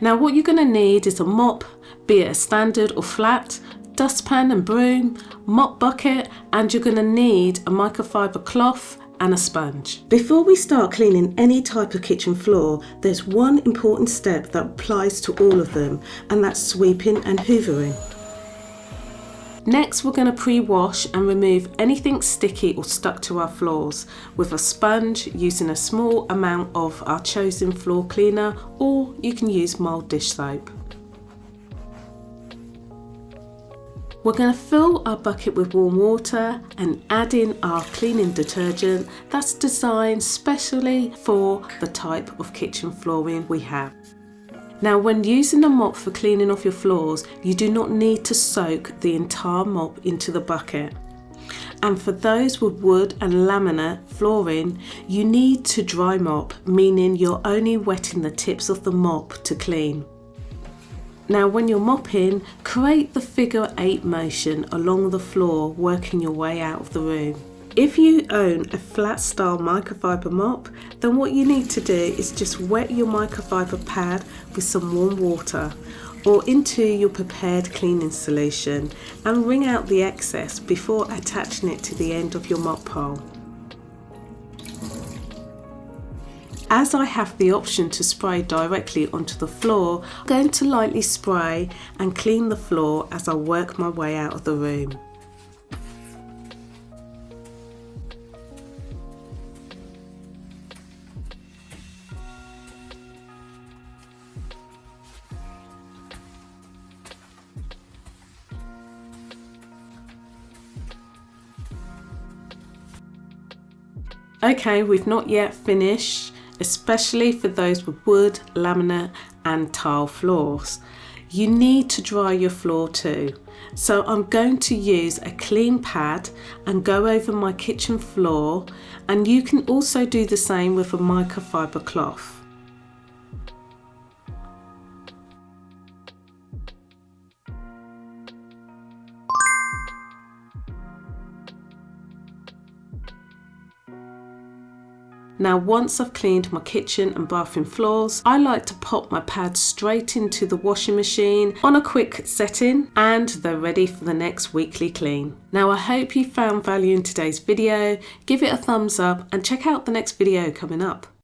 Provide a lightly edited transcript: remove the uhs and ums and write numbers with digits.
Now what you're going to need is a mop, be it a standard or flat, dustpan and broom, mop bucket, and you're going to need a microfiber cloth and a sponge. Before we start cleaning any type of kitchen floor, there's one important step that applies to all of them, and that's sweeping and hoovering. Next, we're going to pre-wash and remove anything sticky or stuck to our floors with a sponge using a small amount of our chosen floor cleaner, or you can use mild dish soap. We're going to fill our bucket with warm water and add in our cleaning detergent that's designed specially for the type of kitchen flooring we have. Now when using a mop for cleaning off your floors, you do not need to soak the entire mop into the bucket. And for those with wood and laminate flooring, you need to dry mop, meaning you're only wetting the tips of the mop to clean. Now when you're mopping, create the figure 8 motion along the floor, working your way out of the room. If you own a flat style microfiber mop, then what you need to do is just wet your microfiber pad with some warm water or into your prepared cleaning solution and wring out the excess before attaching it to the end of your mop pole. As I have the option to spray directly onto the floor, I'm going to lightly spray and clean the floor as I work my way out of the room. Okay, we've not yet finished, especially for those with wood, laminate and tile floors. You need to dry your floor too. So I'm going to use a clean pad and go over my kitchen floor, and you can also do the same with a microfiber cloth. Now once I've cleaned my kitchen and bathroom floors, I like to pop my pads straight into the washing machine on a quick setting, and they're ready for the next weekly clean. Now I hope you found value in today's video, give it a thumbs up and check out the next video coming up.